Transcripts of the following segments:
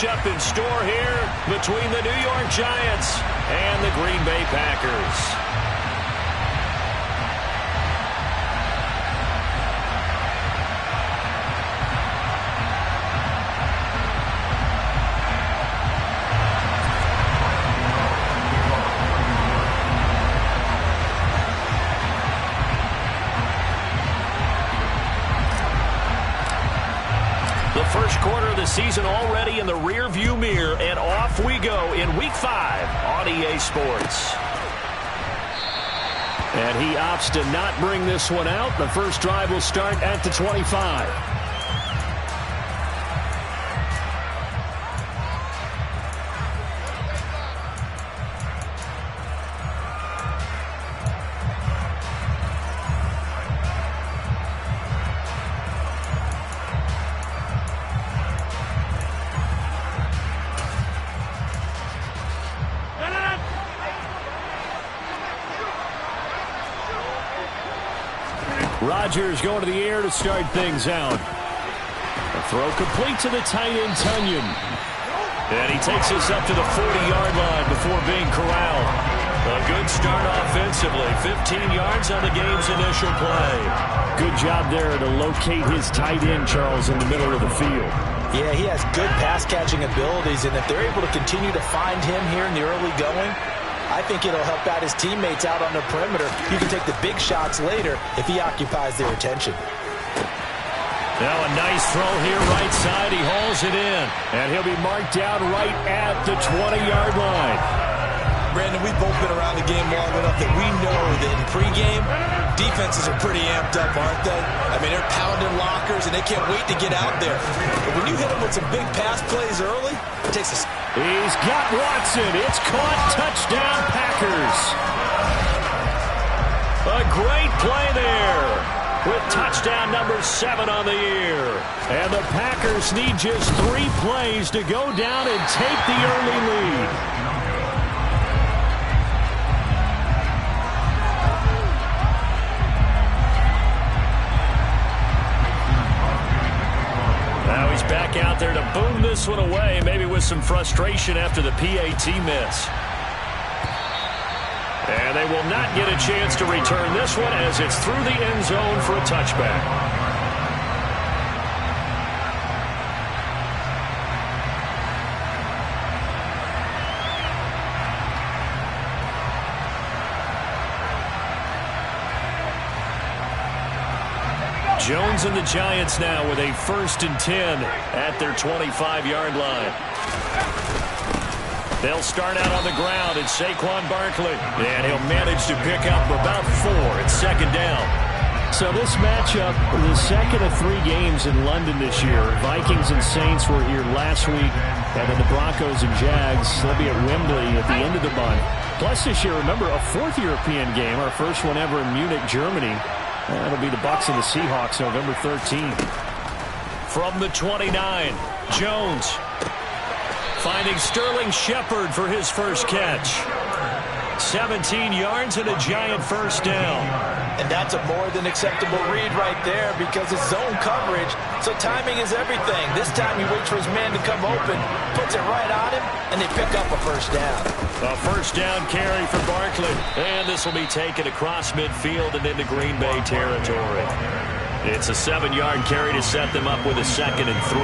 matchup in store here between the New York Giants and the Green Bay Packers. First quarter of the season already in the rear-view mirror, and off we go in Week 5 on EA Sports. And he opts to not bring this one out. The first drive will start at the 25. Rodgers going to the air to start things out. A throw complete to the tight end, Tunyon. And he takes us up to the 40-yard line before being corralled. A good start offensively. 15 yards on the game's initial play. Good job there to locate his tight end, Charles, in the middle of the field. Yeah, he has good pass-catching abilities, and if they're able to continue to find him here in the early going, I think it'll help out his teammates out on the perimeter. You can take the big shots later if he occupies their attention. Now a nice throw here right side. He hauls it in, and he'll be marked down right at the 20-yard line. Brandon, we've both been around the game long enough that we know that in pregame, defenses are pretty amped up, aren't they? I mean, they're pounding lockers, and they can't wait to get out there. But when you hit them with some big pass plays early, it takes a... He's got Watson. It's caught. Touchdown, Packers. A great play there with touchdown number 7 on the year. And the Packers need just 3 plays to go down and take the early lead. Now he's back out there to boom this one away, maybe with some frustration after the PAT miss. And they will not get a chance to return this one as it's through the end zone for a touchback. Jones and the Giants now with a 1st and 10 at their 25-yard line. They'll start out on the ground. It's Saquon Barkley. And he'll manage to pick up about 4. It's 2nd down. So this matchup, the second of 3 games in London this year. Vikings and Saints were here last week. And then the Broncos and Jags, they'll be at Wembley at the end of the month. Plus this year, remember, a 4th European game, our first one ever in Munich, Germany. That'll be the Bucs and the Seahawks November 13th. From the 29, Jones finding Sterling Shepard for his first catch. 17 yards and a Giant 1st down. And that's a more than acceptable read right there because it's zone coverage, so timing is everything. This time he waits for his man to come open, puts it right on him, and they pick up a 1st down. A 1st down carry for Barkley. And this will be taken across midfield and into Green Bay territory. It's a 7-yard carry to set them up with a 2nd and 3.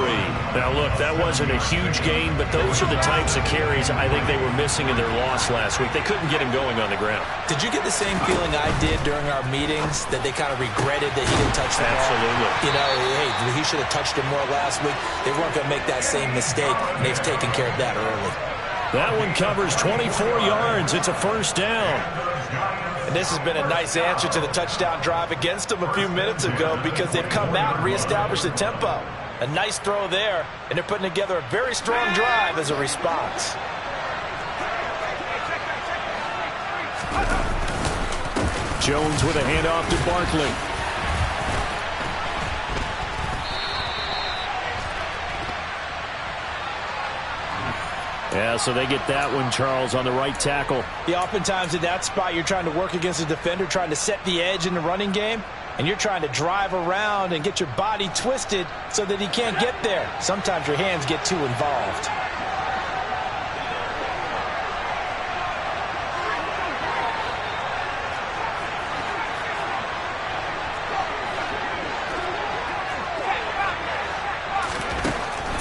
Now, look, that wasn't a huge gain, but those are the types of carries I think they were missing in their loss last week. They couldn't get him going on the ground. Did you get the same feeling I did during our meetings, that they kind of regretted that he didn't touch the ball? Absolutely. You know, hey, he should have touched him more last week. They weren't going to make that same mistake, and they've taken care of that early. That one covers 24 yards. It's a 1st down. And this has been a nice answer to the touchdown drive against them a few minutes ago because they've come out and reestablished the tempo. A nice throw there, and they're putting together a very strong drive as a response. Jones with a handoff to Barkley. Yeah, so they get that one, Charles, on the right tackle. Yeah, oftentimes in that spot, you're trying to work against a defender, trying to set the edge in the running game. and you're trying to drive around and get your body twisted so that he can't get there. Sometimes your hands get too involved.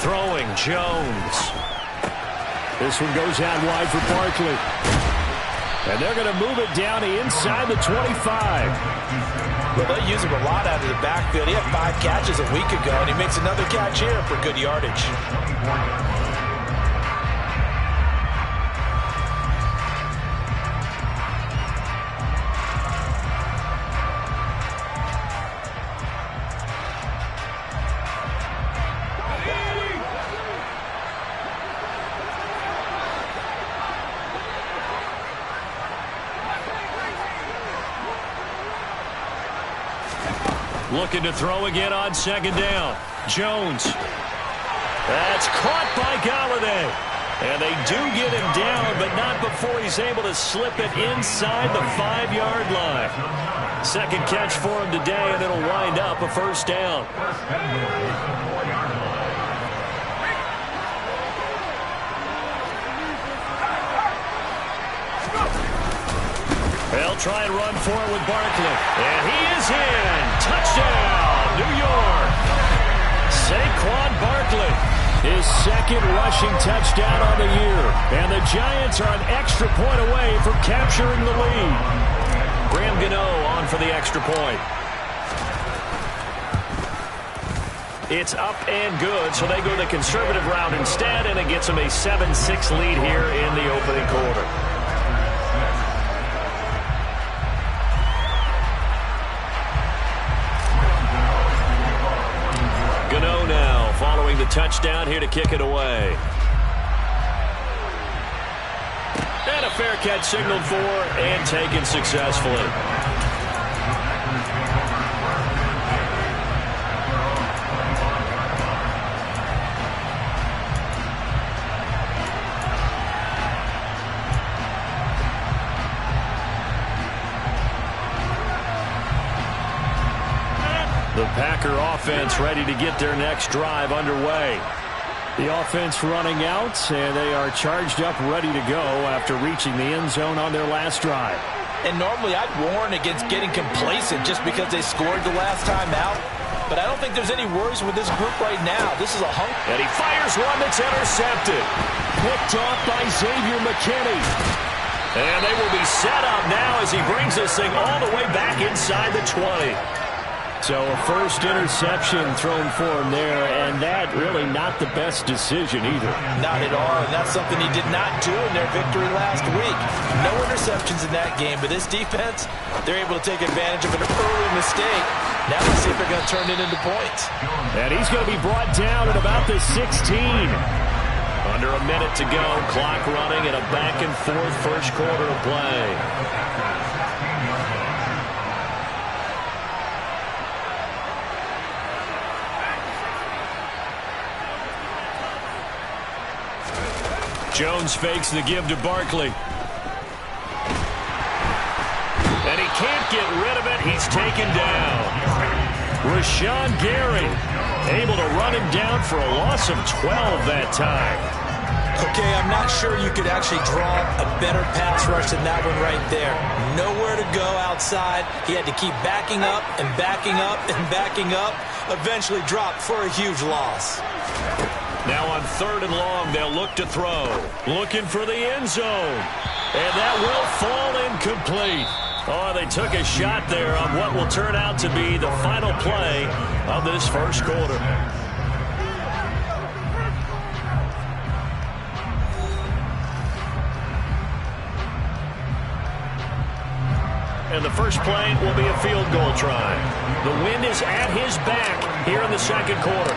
Throwing, Jones. This one goes out wide for Barkley. And they're going to move it down to inside the 25. Well, they use him a lot out of the backfield. He had 5 catches a week ago, and he makes another catch here for good yardage. Looking to throw again on second down. Jones. That's caught by Galladay. And they do get him down, but not before he's able to slip it inside the 5-yard line. Second catch for him today, and it'll wind up a first down. They'll try and run for it with Barkley. And he is in. Touchdown, New York. Saquon Barkley, his second rushing touchdown on the year. And the Giants are an extra point away from capturing the lead. Graham Gano on for the extra point. It's up and good, so they go the conservative route instead, and it gets them a 7-6 lead here in the opening quarter. Gano now following the touchdown here to kick it away. And a fair catch signaled for and taken successfully. The Packer offense ready to get their next drive underway. The offense running out, and they are charged up, ready to go after reaching the end zone on their last drive. And normally I'd warn against getting complacent just because they scored the last time out. But I don't think there's any worries with this group right now. This is a hunk. And he fires one that's intercepted. Picked off by Xavier McKinney. And they will be set up now as he brings this thing all the way back inside the 20. So a first interception thrown for him there, and that really not the best decision either. Not at all, and that's something he did not do in their victory last week. No interceptions in that game, but this defense, they're able to take advantage of an early mistake. Now let's see if they're going to turn it into points. And he's going to be brought down at about the 16. Under a minute to go, clock running, and a back-and-forth first quarter of play. Jones fakes the give to Barkley. And he can't get rid of it. He's taken down. Rashawn Gary able to run him down for a loss of 12 that time. Okay, I'm not sure you could actually draw a better pass rush than that one right there. Nowhere to go outside. He had to keep backing up and backing up and backing up. Eventually dropped for a huge loss. Now on 3rd and long, they'll look to throw. Looking for the end zone. And that will fall incomplete. Oh, they took a shot there on what will turn out to be the final play of this first quarter. And the first play will be a field goal try. The wind is at his back here in the second quarter.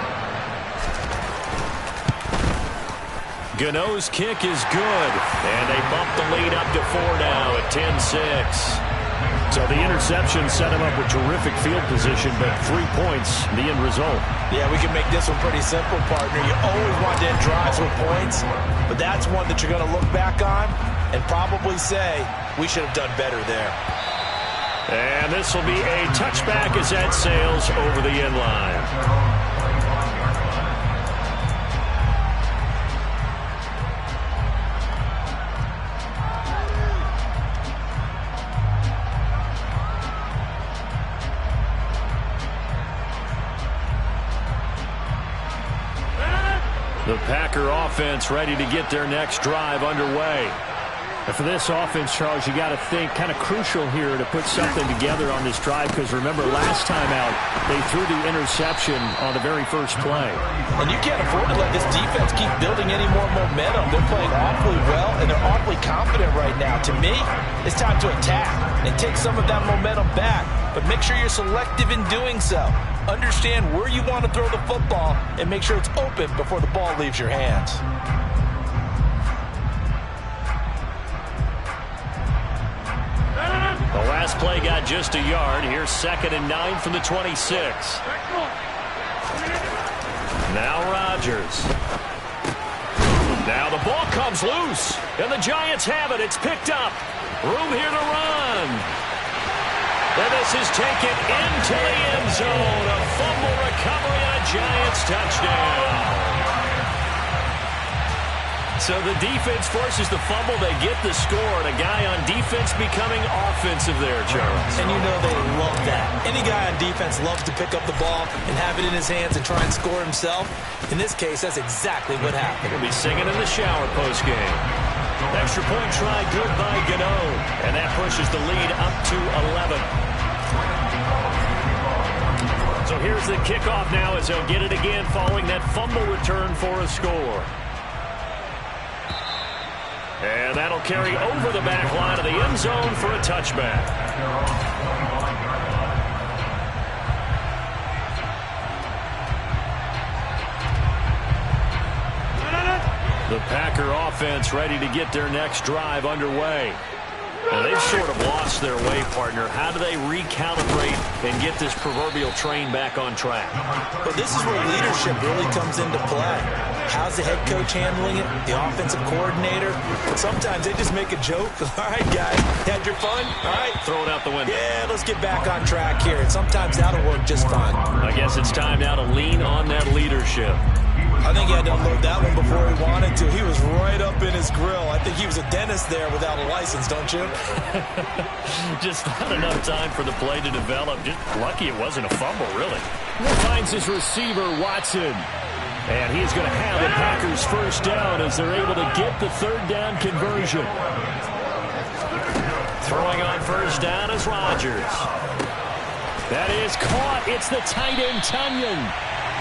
Gano's kick is good, and they bump the lead up to 4 now at 10-6. So the interception set him up with terrific field position, but 3 points, the end result. Yeah, we can make this one pretty simple, partner. You always want to end drives with points, but that's one that you're going to look back on and probably say, we should have done better there. And this will be a touchback as that sails over the end line. The Packer offense ready to get their next drive underway. And for this offense, Charles, you got to think kind of crucial here to put something together on this drive, because remember last time out they threw the interception on the very first play. And you can't afford to let this defense keep building any more momentum. They're playing awfully well, and they're awfully confident right now. To me, it's time to attack and take some of that momentum back, but make sure you're selective in doing so. Understand where you want to throw the football and make sure it's open before the ball leaves your hands. The last play got just a yard. Here's 2nd and 9 from the 26. Now Rodgers. Now the ball comes loose, and the Giants have it. It's picked up. Room here to run. And this is taken into the end zone. A fumble recovery and a Giants touchdown. So the defense forces the fumble. They get the score, and a guy on defense becoming offensive there, Charles. And you know they love that. Any guy on defense loves to pick up the ball and have it in his hands and try and score himself. In this case, that's exactly what happened. He'll be singing in the shower postgame. Extra point try good by Gano, and that pushes the lead up to 11. So here's the kickoff now as they'll get it again following that fumble return for a score. And that'll carry over the back line of the end zone for a touchback. The Packer offense ready to get their next drive underway. And they've sort of lost their way, partner. How do they recalibrate and get this proverbial train back on track? But this is where leadership really comes into play. How's the head coach handling it? The offensive coordinator? Sometimes they just make a joke. All right, guys, had your fun? All right. Throw it out the window. Yeah, let's get back on track here. And sometimes that'll work just fine. I guess it's time now to lean on that leadership. I think he had to unload that one before he wanted to. He was right up in his grill. I think he was a dentist there without a license, don't you? Just not enough time for the play to develop. Just lucky it wasn't a fumble, really. Finds his receiver, Watson. And he's going to have the Packers first down as they're able to get the third down conversion. Throwing on first down is Rodgers. That is caught. It's the tight end, Tunyon.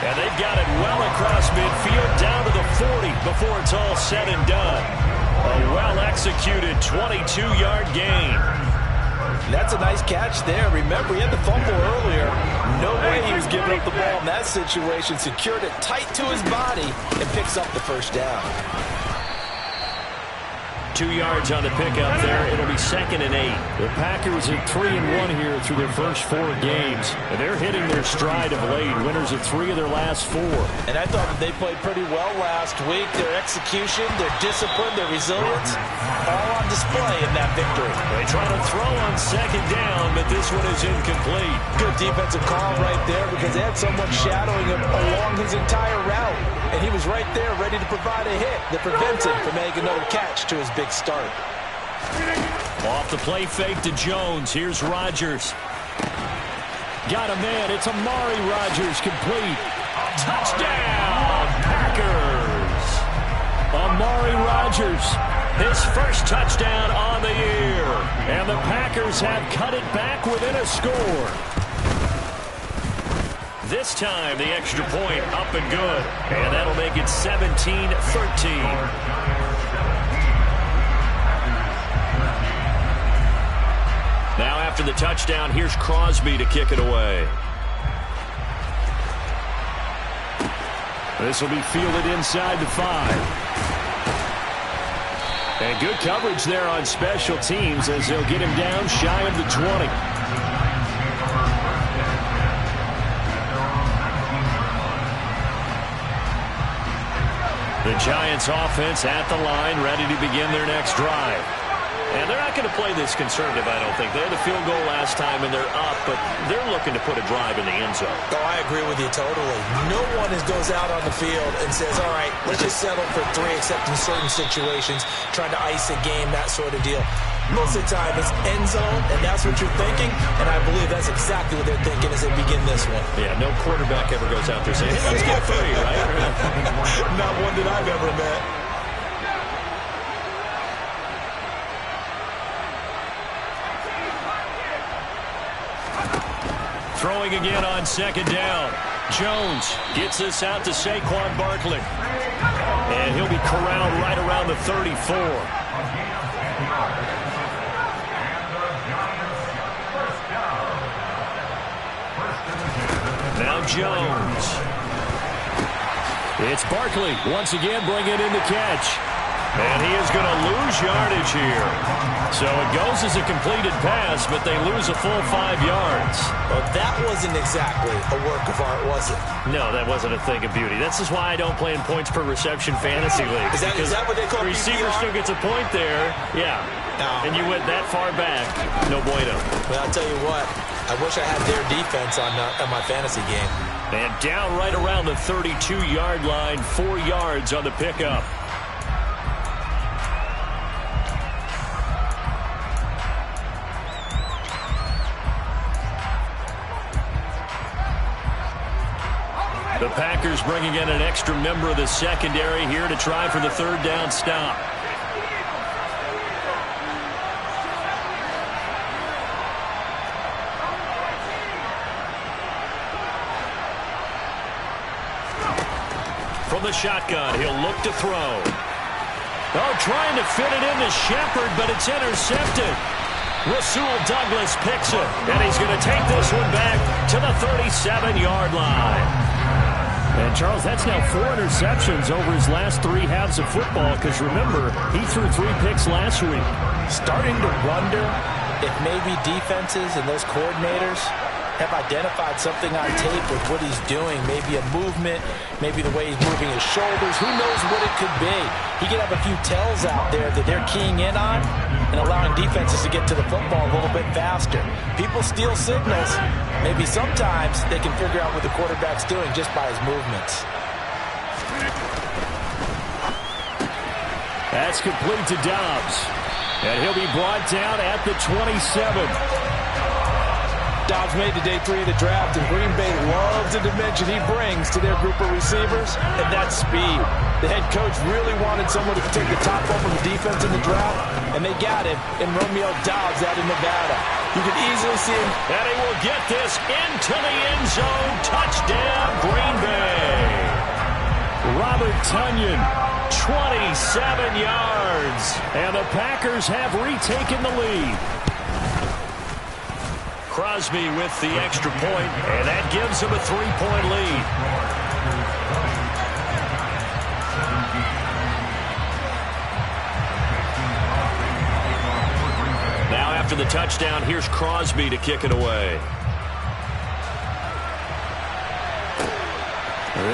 And they've got it well across midfield down to the 40 before it's all said and done. A well-executed 22-yard gain. That's a nice catch there. Remember, he had the fumble earlier. No way he was giving up the ball in that situation. Secured it tight to his body and picks up the first down. 2 yards on the pickup there. It'll be 2nd and 8. The Packers are 3-1 here through their first 4 games. And they're hitting their stride of late. Winners of 3 of their last 4. And I thought that they played pretty well last week. Their execution, their discipline, their resilience, all on display in that victory. They try to throw on 2nd down, but this one is incomplete. Good defensive call right there because they had someone shadowing him along his entire route. And he was right there ready to provide a hit that prevents him from making another catch to his big start. Off the play fake to Jones. Here's Rodgers. Got a man. It's Amari Rodgers complete. Touchdown, Packers. Amari Rodgers. His first touchdown on the year. And the Packers have cut it back within a score. This time, the extra point up and good. And that'll make it 17-13. Now after the touchdown, here's Crosby to kick it away. This will be fielded inside the 5. And good coverage there on special teams as they'll get him down shy of the 20. The Giants offense at the line, ready to begin their next drive. And they're not going to play this conservative, I don't think. They had a field goal last time, and they're up, but they're looking to put a drive in the end zone. Oh, I agree with you totally. No one goes out on the field and says, all right, let's just settle for 3, except in certain situations, trying to ice a game, that sort of deal. Most of the time, it's end zone, and that's what you're thinking, and I believe that's exactly what they're thinking as they begin this one. Yeah, no quarterback ever goes out there saying, hey, let's get 3, right? Not one that I've ever met. Throwing again on second down. Jones gets this out to Saquon Barkley. And he'll be corralled right around the 34. Now Jones. It's Barkley once again bringing in the catch. And he is going to lose yardage here. So it goes as a completed pass, but they lose a full 5 yards. Well, that wasn't exactly a work of art, was it? No, that wasn't a thing of beauty. This is why I don't play in points per reception fantasy league. Is that what they call receiver PPR? still gets a point there. Yeah. No. And you went that far back. No bueno. Well, I'll tell you what. I wish I had their defense on my fantasy game. And down right around the 32-yard line, 4 yards on the pickup. The Packers bringing in an extra member of the secondary here to try for the 3rd down stop. From the shotgun, he'll look to throw. Oh, trying to fit it into Shepard, but it's intercepted. Rasul Douglas picks it, and he's going to take this one back to the 37-yard line. And, Charles, that's now 4 interceptions over his last 3 halves of football, because, remember, he threw 3 picks last week. Starting to wonder if maybe defenses and those coordinators have identified something on tape with what he's doing. Maybe a movement, maybe the way he's moving his shoulders. Who knows what it could be? He could have a few tells out there that they're keying in on and allowing defenses to get to the football a little bit faster. People steal signals. Maybe sometimes they can figure out what the quarterback's doing just by his movements. That's complete to Dobbs. And he'll be brought down at the 27. Dobbs made the day 3 of the draft, and Green Bay loves the dimension he brings to their group of receivers, and that's speed. The head coach really wanted someone who could take the top off of the defense in the draft, and they got him in Romeo Dobbs out in Nevada. You can easily see him. And he will get this into the end zone. Touchdown, Green Bay. Robert Tonyan, 27 yards. And the Packers have retaken the lead. Crosby with the extra point, and that gives him a 3-point lead. Now after the touchdown, here's Crosby to kick it away.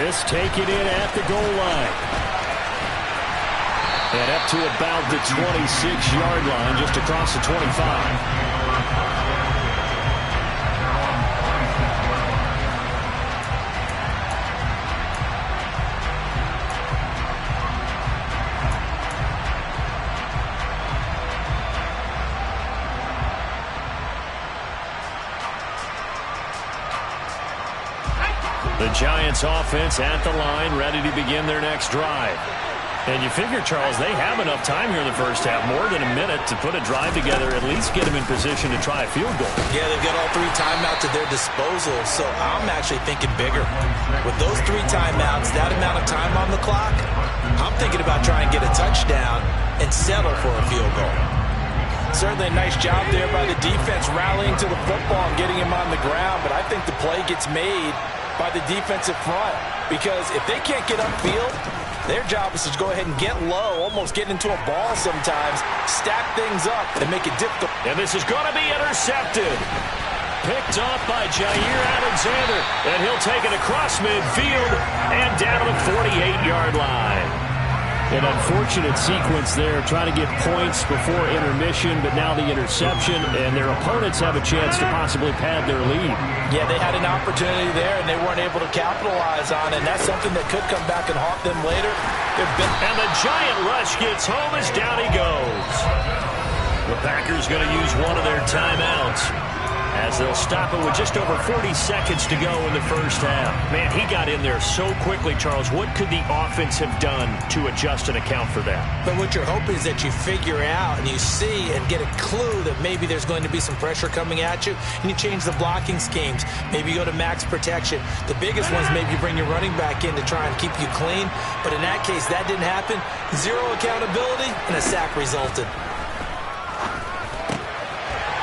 This taken in at the goal line. And up to about the 26-yard line, just across the 25. The Giants offense at the line, ready to begin their next drive. And you figure, Charles, they have enough time here in the first half, more than a minute, to put a drive together, at least get them in position to try a field goal. Yeah, they've got all 3 timeouts at their disposal, so I'm actually thinking bigger. With those 3 timeouts, that amount of time on the clock, I'm thinking about trying to get a touchdown and settle for a field goal. Certainly a nice job there by the defense rallying to the football and getting him on the ground, but I think the play gets made by the defensive front, because if they can't get upfield, their job is to go ahead and get low, almost get into a ball sometimes, stack things up, and make it difficult. And this is going to be intercepted. Picked off by Jair Alexander, and he'll take it across midfield and down to the 48-yard line. An unfortunate sequence there, trying to get points before intermission, but now the interception, and their opponents have a chance to possibly pad their lead. Yeah, they had an opportunity there, and they weren't able to capitalize on it, and that's something that could come back and haunt them later. And the giant rush gets home as down he goes. The Packers going to use one of their timeouts, as they'll stop it with just over 40 seconds to go in the first half. Man, he got in there so quickly, Charles. What could the offense have done to adjust and account for that? But what you're hoping is that you figure out and you see and get a clue that maybe there's going to be some pressure coming at you, and you change the blocking schemes. Maybe you go to max protection. The biggest ones, maybe you bring your running back in to try and keep you clean. But in that case, that didn't happen. Zero accountability, and a sack resulted.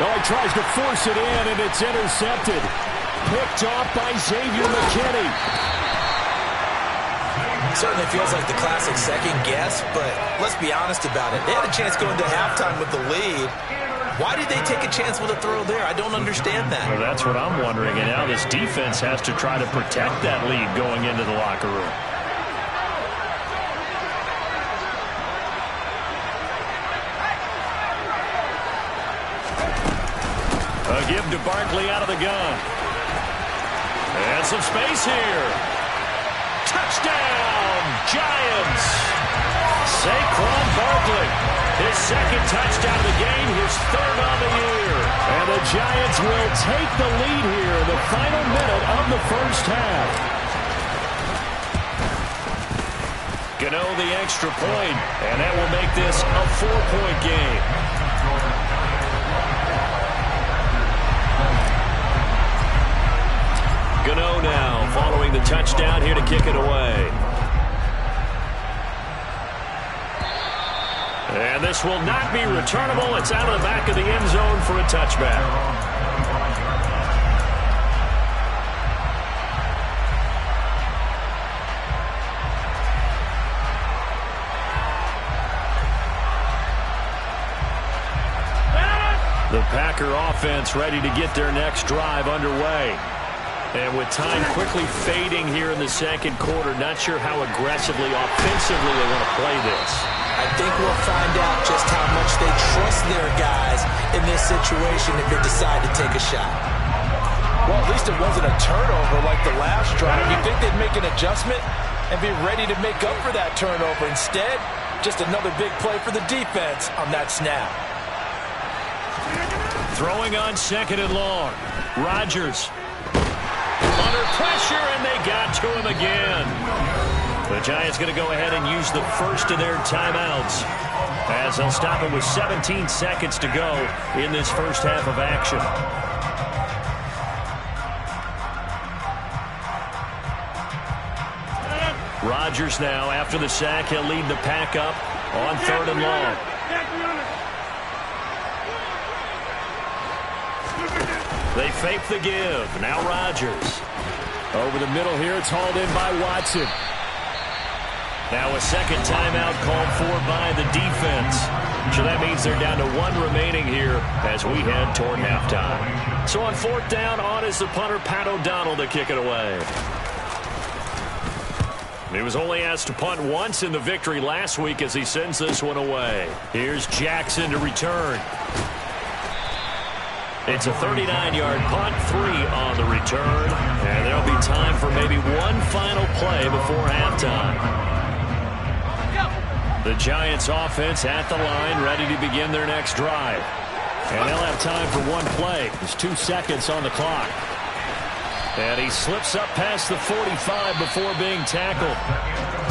Oh, he tries to force it in, and it's intercepted. Picked off by Xavier McKinney. Certainly feels like the classic second guess, but let's be honest about it. They had a chance going to halftime with the lead. Why did they take a chance with a throw there? I don't understand that. Well, that's what I'm wondering, and now this defense has to try to protect that lead going into the locker room. A give to Barkley out of the gun. And some space here. Touchdown, Giants. Saquon Barkley, his second touchdown of the game, his third on the year. And the Giants will take the lead here in the final minute of the first half. Gano the extra point, and that will make this a 4-point game. Gano now following the touchdown here to kick it away. And this will not be returnable. It's out of the back of the end zone for a touchback. The Packer offense ready to get their next drive underway. And with time quickly fading here in the second quarter, not sure how aggressively, offensively they want to play this. I think we'll find out just how much they trust their guys in this situation if they decide to take a shot. Well, at least it wasn't a turnover like the last drive. You'd think they'd make an adjustment and be ready to make up for that turnover. Instead, just another big play for the defense on that snap. Throwing on second and long. Rodgers. Under pressure, and they got to him again. The Giants going to go ahead and use the first of their timeouts, as they'll stop it with 17 seconds to go in this first half of action. Rodgers now, after the sack, he'll lead the pack up on third and long. They fake the give. Now Rodgers. Over the middle here, it's hauled in by Watson. Now a second timeout called for by the defense. So that means they're down to one remaining here as we head toward halftime. So on fourth down, on is the punter, Pat O'Donnell, to kick it away. He was only asked to punt once in the victory last week as he sends this one away. Here's Jackson to return. It's a 39-yard punt, 3 on the return, and there'll be time for maybe one final play before halftime. The Giants offense at the line, ready to begin their next drive. And they'll have time for one play. There's 2 seconds on the clock. And he slips up past the 45 before being tackled.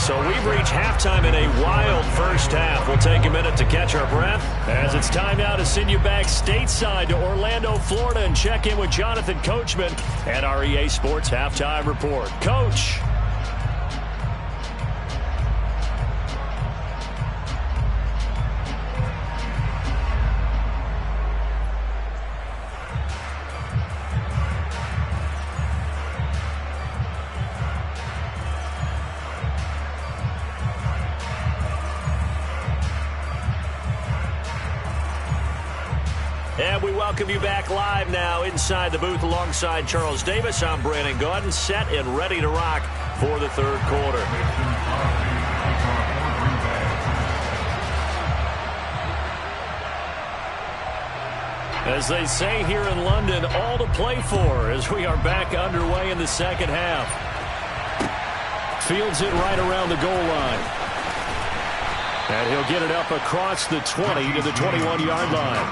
So we've reached halftime in a wild first half. We'll take a minute to catch our breath, as it's time now to send you back stateside to Orlando, Florida, and check in with Jonathan Coachman at our EA Sports Halftime Report. Coach. And we welcome you back live now inside the booth alongside Charles Davis. I'm Brandon Gaudin, set and ready to rock for the third quarter. As they say here in London, all to play for as we are back underway in the second half. Fields it right around the goal line. And he'll get it up across the 20 to the 21-yard line.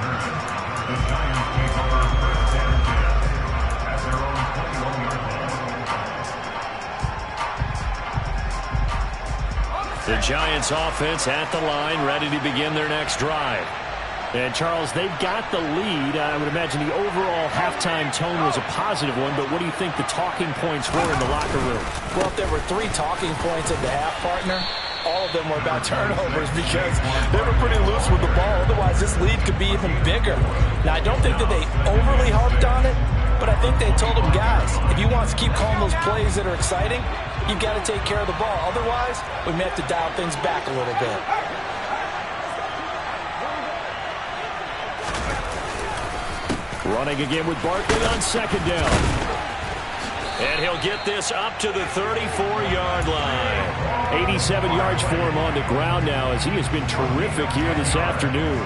The Giants offense at the line, ready to begin their next drive. And, Charles, they've got the lead. I would imagine the overall halftime tone was a positive one, but what do you think the talking points were in the locker room? Well, if there were 3 talking points at the half, partner, all of them were about turnovers because they were pretty loose with the ball. Otherwise, this lead could be even bigger. Now, I don't think that they overly harped on it, but I think they told them, guys, if you want to keep calling those plays that are exciting, you've got to take care of the ball. Otherwise, we may have to dial things back a little bit. Running again with Barkley on second down. And he'll get this up to the 34-yard line. 87 yards for him on the ground now as he has been terrific here this afternoon.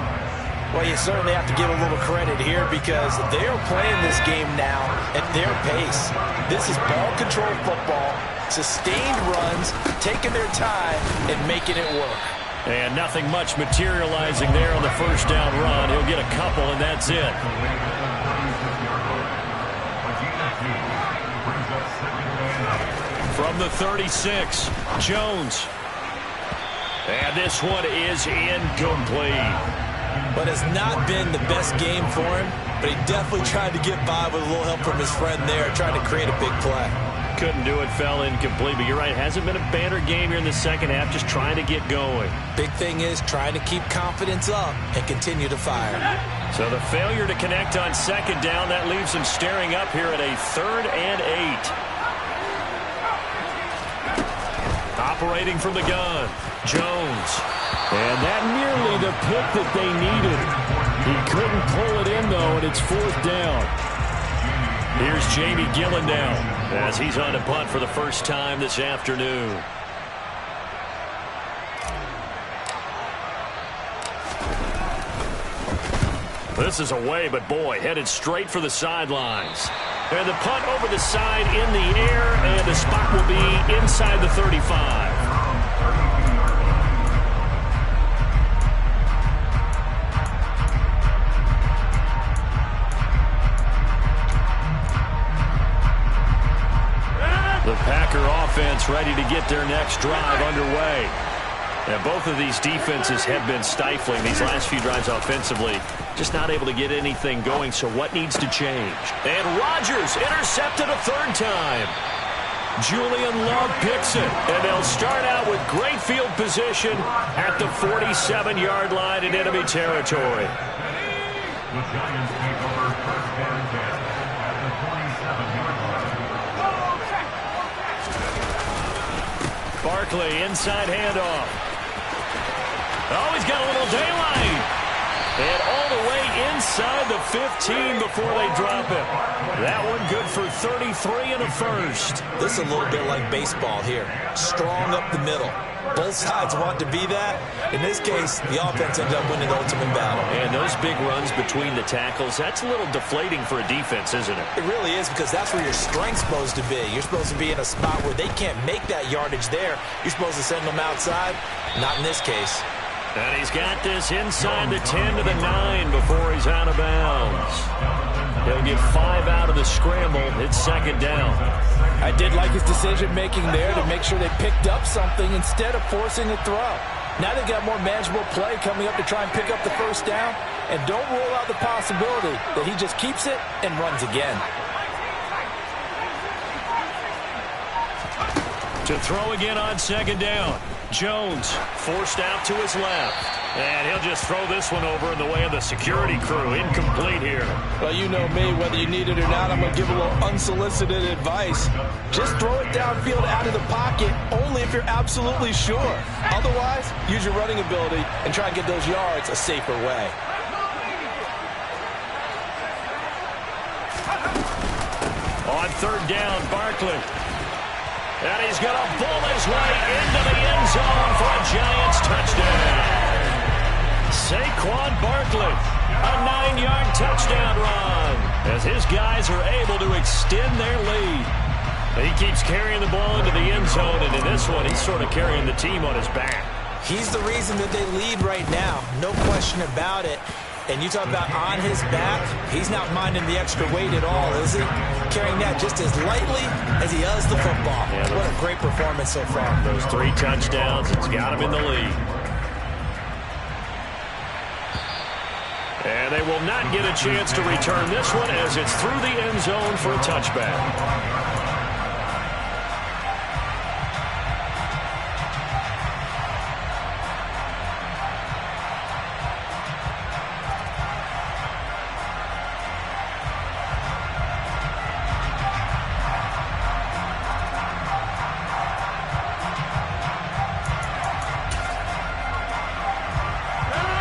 Well, you certainly have to give a little credit here because they are playing this game now at their pace. This is ball control football, sustained runs, taking their time, and making it work. And nothing much materializing there on the first down run. He'll get a couple, and that's it. From the 36, Jones. And this one is incomplete. But it's not been the best game for him, but he definitely tried to get by with a little help from his friend there, trying to create a big play. Couldn't do it, fell incomplete, but you're right, hasn't been a banner game here in the second half, just trying to get going. Big thing is trying to keep confidence up and continue to fire. So the failure to connect on second down, that leaves him staring up here at a 3rd and 8. Operating from the gun, Jones. And that nearly the pick that they needed. He couldn't pull it in, though, and it's 4th down. Here's Jamie Gillen now as he's on a punt for the first time this afternoon. This is away, but boy, headed straight for the sidelines. And the punt over the side in the air, and the spot will be inside the 35. The Packer offense ready to get their next drive underway. And both of these defenses have been stifling these last few drives offensively. Just not able to get anything going, so what needs to change? And Rodgers intercepted a 3rd time. Julian Love picks it, and they'll start out with great field position at the 47-yard line in enemy territory. The Giants take over 1st and 10 at the 47-yard line. Barkley, inside handoff. Oh, he's got a little daylight. And all the way inside the 15 before they drop it. That one good for 33 and a first. This is a little bit like baseball here. Strong up the middle. Both sides want to be that. In this case, the offense ended up winning the ultimate battle. And those big runs between the tackles, that's a little deflating for a defense, isn't it? It really is, because that's where your strength's supposed to be. You're supposed to be in a spot where they can't make that yardage there. You're supposed to send them outside. Not in this case. And he's got this inside the 10 to the 9 before he's out of bounds. He'll get 5 out of the scramble. It's 2nd down. I did like his decision-making there to make sure they picked up something instead of forcing a throw. Now they've got more manageable play coming up to try and pick up the first down. And don't rule out the possibility that he just keeps it and runs again. To throw again on 2nd down. Jones forced out to his left. And he'll just throw this one over in the way of the security crew. Incomplete here. Well, you know me, whether you need it or not, I'm going to give a little unsolicited advice. Just throw it downfield out of the pocket, only if you're absolutely sure. Otherwise, use your running ability and try and get those yards a safer way. On 3rd down, Barkley. And he's going to pull his way into the end zone for a Giants touchdown. Saquon Barkley. A 9-yard touchdown run as his guys are able to extend their lead. He keeps carrying the ball into the end zone, and in this one, he's sort of carrying the team on his back. He's the reason that they lead right now. No question about it. And you talk about on his back, he's not minding the extra weight at all, is he? Carrying that just as lightly as he does the football. Yeah, what a great performance so far. Those 3 touchdowns, it's got him in the lead. And they will not get a chance to return this one as it's through the end zone for a touchback.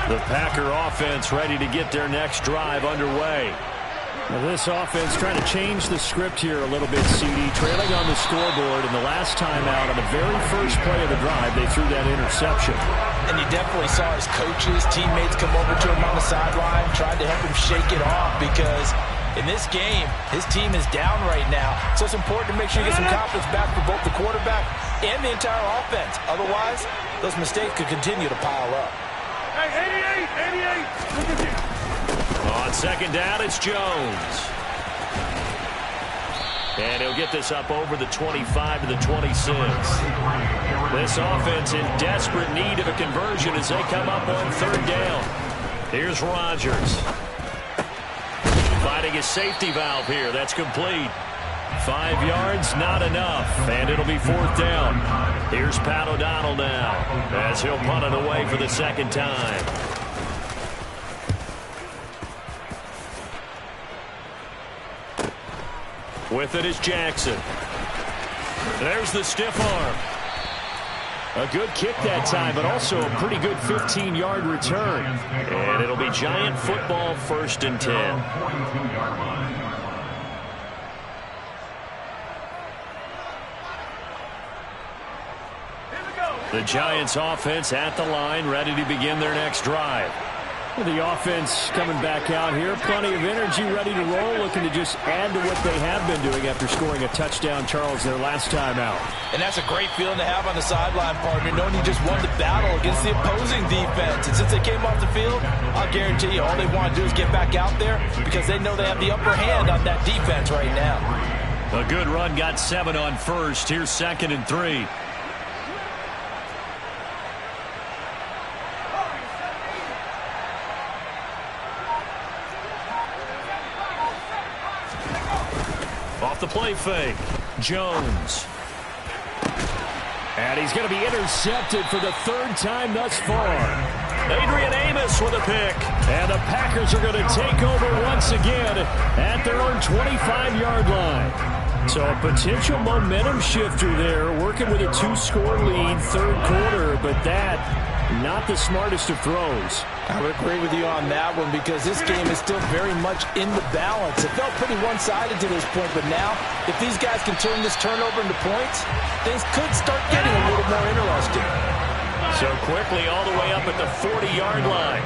The Packer offense ready to get their next drive underway. Well, this offense trying to change the script here a little bit, CD. Trailing on the scoreboard, and the last time out on the very first play of the drive, they threw that interception. And you definitely saw his coaches, teammates come over to him on the sideline, tried to help him shake it off because in this game, his team is down right now. So it's important to make sure you get some confidence back for both the quarterback and the entire offense. Otherwise, those mistakes could continue to pile up. Hey, 88. On second down, it's Jones. And he'll get this up over the 25 to the 26. This offense in desperate need of a conversion as they come up on third down. Here's Rodgers. Finding his safety valve here. That's complete. 5 yards, not enough. And it'll be fourth down. Here's Pat O'Donnell now as he'll punt it away for the second time. With it is Jackson. There's the stiff arm. A good kick that time, but also a pretty good 15-yard return. And it'll be Giant football, 1st and 10. The Giants offense at the line, ready to begin their next drive. Well, the offense coming back out here, plenty of energy, ready to roll, looking to just add to what they have been doing after scoring a touchdown, Charles, their last time out. And that's a great feeling to have on the sideline, partner, knowing you just won the battle against the opposing defense. And since they came off the field, I'll guarantee you all they want to do is get back out there because they know they have the upper hand on that defense right now. A good run, got 7 on first. Here's 2nd and 3. Off the play fake, Jones. And he's going to be intercepted for the 3rd time thus far. Adrian Amos with a pick. And the Packers are going to take over once again at their own 25-yard line. So a potential momentum shifter there, working with a 2-score lead, 3rd quarter, but that not the smartest of throws. I would agree with you on that one because this game is still very much in the balance. It felt pretty one-sided to this point, but now if these guys can turn this turnover into points, things could start getting a little more interesting. So quickly all the way up at the 40-yard line.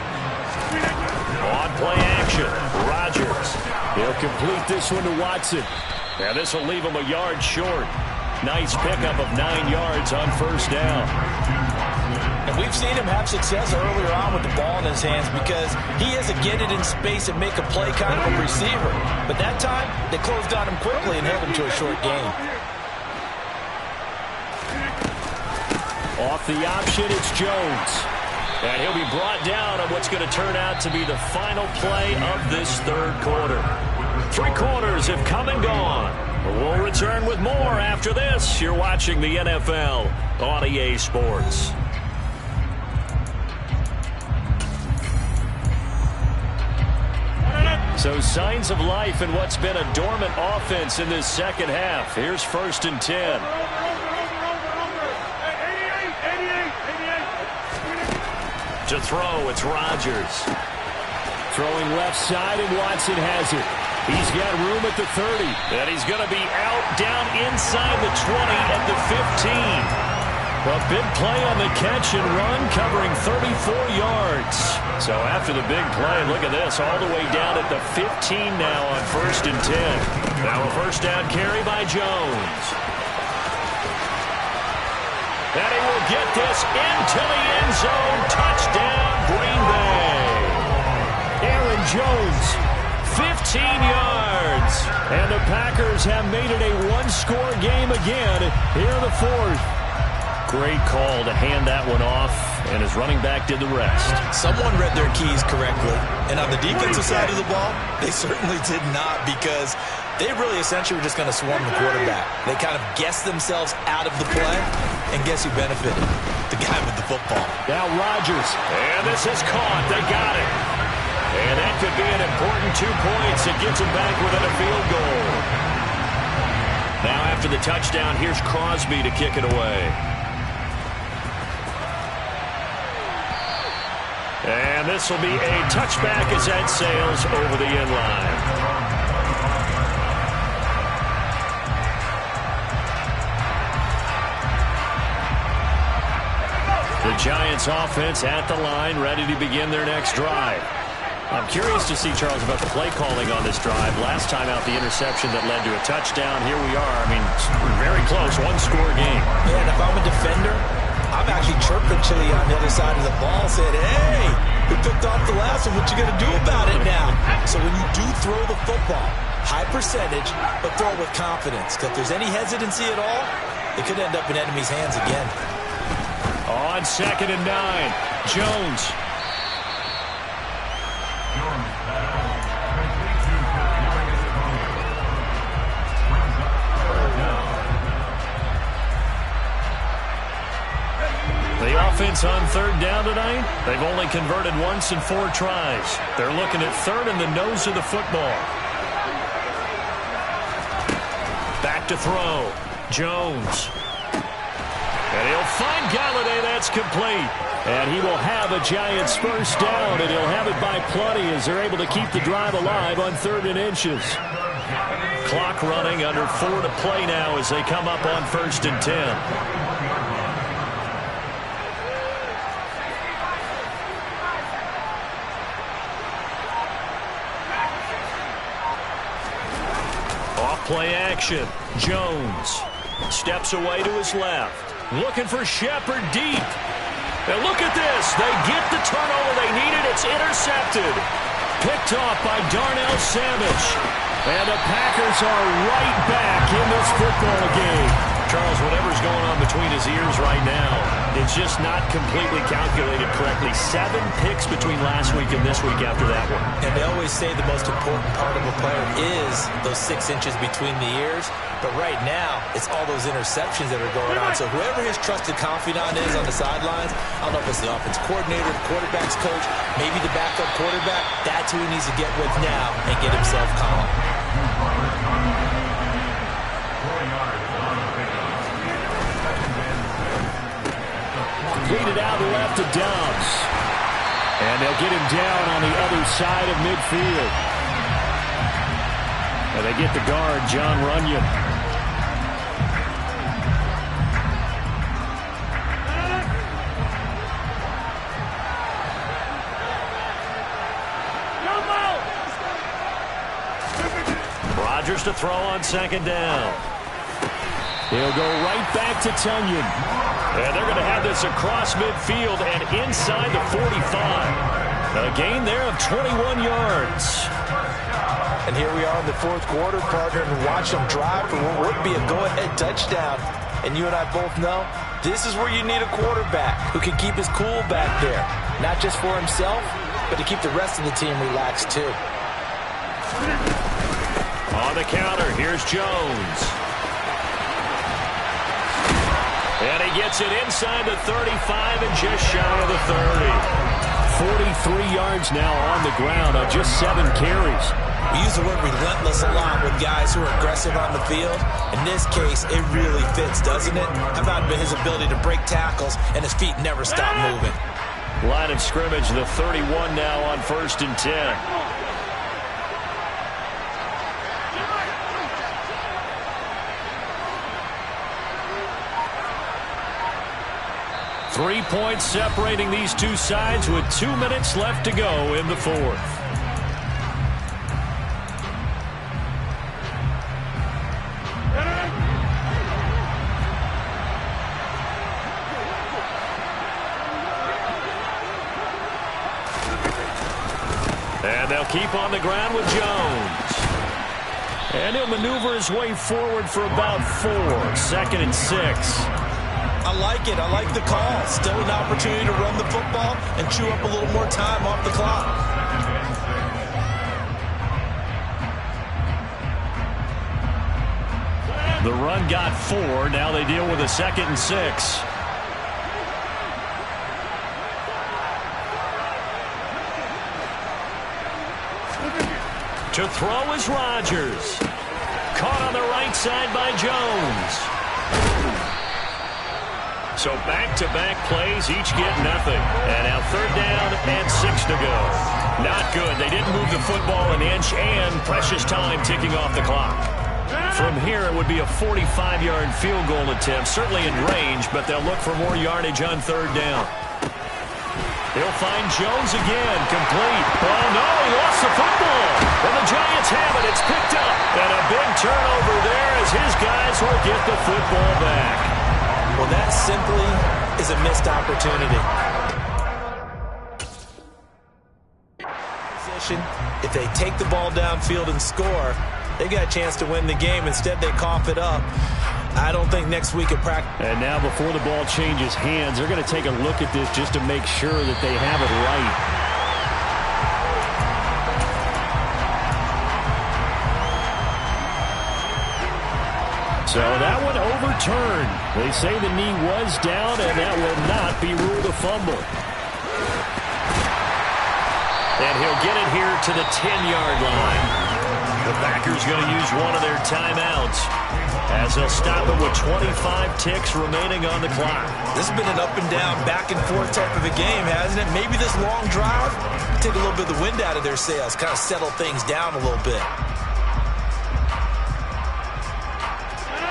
On play action, Rodgers. He'll complete this one to Watson. Now this will leave him a yard short. Nice pickup of 9 yards on 1st down. And we've seen him have success earlier on with the ball in his hands because he is a get it in space and make a play kind of a receiver. But that time, they closed on him quickly and held him to a short gain. Off the option, it's Jones. And he'll be brought down on what's going to turn out to be the final play of this 3rd quarter. 3 quarters have come and gone. We'll return with more after this. You're watching the NFL on EA Sports. So signs of life in what's been a dormant offense in this second half. Here's 1st and 10. To throw, it's Rodgers. Throwing left side, and Watson has it. He's got room at the 30. And he's going to be out down inside the 20 at the 15. A big play on the catch and run, covering 34 yards. So after the big play, look at this, all the way down at the 15 now on 1st and 10. Now a first down carry by Jones. And he will get this into the end zone. Touchdown, Green Bay. Aaron Jones, 15 yards. And the Packers have made it a one-score game again here in the 4th. Great call to hand that one off, and his running back did the rest. Someone read their keys correctly, and on the defensive side of the ball, they certainly did not, because they really essentially were just going to swarm the quarterback. They kind of guessed themselves out of the play, and guess who benefited? The guy with the football. Now Rodgers, and this is caught. They got it. And that could be an important 2 points. It gets them back within a field goal. Now after the touchdown, here's Crosby to kick it away. And this will be a touchback as that sails over the end line. The Giants offense at the line, ready to begin their next drive. I'm curious to see, Charles, about the play calling on this drive. Last time out, the interception that led to a touchdown. Here we are. I mean, very close, one-score game. Yeah, and if I'm a defender, I'm actually chirping Chili on the other side of the ball, saying, hey, we picked off the last one. What you going to do about it now? So when you do throw the football, high percentage, but throw it with confidence. Because if there's any hesitancy at all, it could end up in enemy's hands again. On 2nd and 9, Jones. The offense on 3rd down tonight, they've only converted once in 4 tries. They're looking at 3rd and the nose of the football. Back to throw. Jones. And he'll find Galladay. That's complete. And he will have a Giants first down, and he'll have it by plenty as they're able to keep the drive alive on 3rd and inches. Clock running, under 4 to play now as they come up on 1st and 10. Play action. Jones steps away to his left. Looking for Shepard deep. And look at this. They get the turnover they needed. It's intercepted. Picked off by Darnell Savage. And the Packers are right back in this football game. Charles, whatever's going on between his ears right now, it's just not completely calculated correctly. 7 picks between last week and this week after that one. And they always say the most important part of a player is those 6 inches between the ears. But right now, it's all those interceptions that are going on. So whoever his trusted confidant is on the sidelines, I don't know if it's the offense coordinator, the quarterback's coach, maybe the backup quarterback, that's who he needs to get with now and get himself calm. Lead it out left to Dobbs. And they'll get him down on the other side of midfield. And they get the guard, John Runyon. Rodgers to throw on 2nd down. He'll go right back to Tunyon. And they're going to have this across midfield and inside the 45. A gain there of 21 yards. And here we are in the 4th quarter, partner, and watch them drive for what would be a go-ahead touchdown. And you and I both know this is where you need a quarterback who can keep his cool back there. Not just for himself, but to keep the rest of the team relaxed too. On the counter, here's Jones. And he gets it inside the 35 and just shy of the 30. 43 yards now on the ground on just 7 carries. We use the word relentless a lot with guys who are aggressive on the field. In this case, it really fits, doesn't it? How about his ability to break tackles and his feet never stop moving? Line of scrimmage, the 31 now on 1st and 10. 3 points separating these two sides with 2 minutes left to go in the fourth. And they'll keep on the ground with Jones. And he'll maneuver his way forward for about 4. 2nd and 6. I like it. I like the call. Still an opportunity to run the football and chew up a little more time off the clock. The run got 4. Now they deal with a 2nd and 6. To throw is Rodgers. Caught on the right side by Jones. So back-to-back plays, each get nothing. And now 3rd down and 6 to go. Not good. They didn't move the football an inch, and precious time ticking off the clock. From here, it would be a 45-yard field goal attempt, certainly in range, but they'll look for more yardage on 3rd down. He'll find Jones again, complete. Oh, no, he lost the football. And the Giants have it. It's picked up. And a big turnover there as his guys will get the football back. Well, that simply is a missed opportunity. If they take the ball downfield and score, they got a chance to win the game. Instead, they cough it up. I don't think next week at practice. And now before the ball changes hands, they're going to take a look at this just to make sure that they have it right. So that one overturned. They say the knee was down, and that will not be ruled a fumble. And he'll get it here to the 10-yard line. The Packers going to use one of their timeouts as they'll stop it with 25 ticks remaining on the clock. This has been an up and down, back and forth type of a game, hasn't it? Maybe this long drive take a little bit of the wind out of their sails, kind of settle things down a little bit.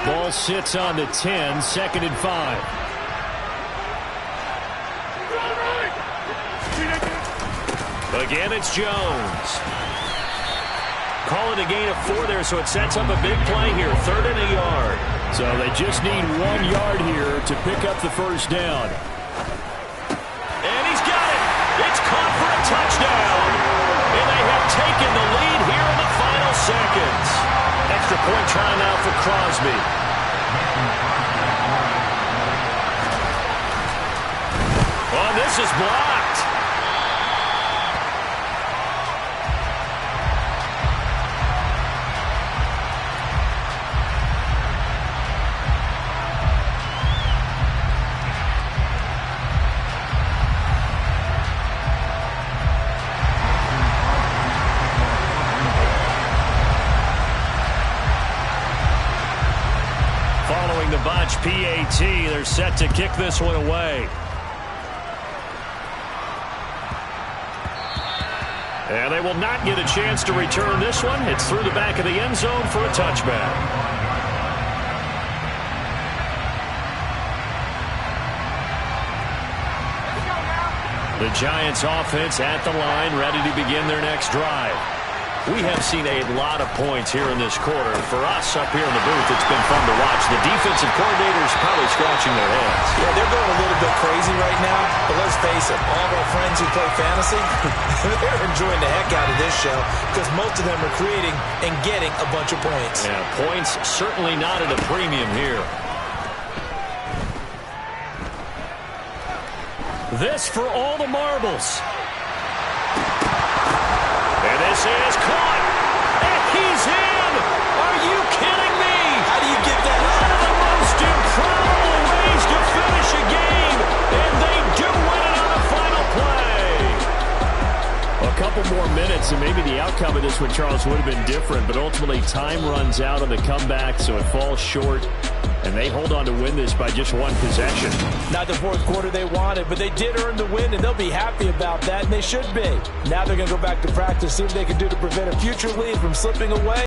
Ball sits on the 10, 2nd and 5. Again, it's Jones. Call it a gain of 4 there, so it sets up a big play here. 3rd and a yard. So they just need 1 yard here to pick up the 1st down. And he's got it. It's caught for a touchdown. And they have taken the lead here in the final seconds. Extra point try now for Crosby. Oh, this is blocked. Following the botch PAT, they're set to kick this one away. And they will not get a chance to return this one. It's through the back of the end zone for a touchback. The Giants offense at the line, ready to begin their next drive. We have seen a lot of points here in this quarter. For us up here in the booth, it's been fun to watch. The defensive coordinators probably scratching their heads. Yeah, they're going a little bit crazy right now. But let's face it, all of our friends who play fantasy, they're enjoying the heck out of this show because most of them are creating and getting a bunch of points. Yeah, points certainly not at a premium here. This for all the marbles. And this is caught. And he's in. Are you kidding me? How do you get that up? One of the most improbable ways to finish a game. And they do win it on the final play. A couple more minutes, and maybe the outcome of this one, Charles, would have been different. But ultimately, time runs out on the comeback, so it falls short. And they hold on to win this by just 1 possession. Not the fourth quarter they wanted, but they did earn the win, and they'll be happy about that, and they should be. Now they're going to go back to practice, see what they can do to prevent a future lead from slipping away.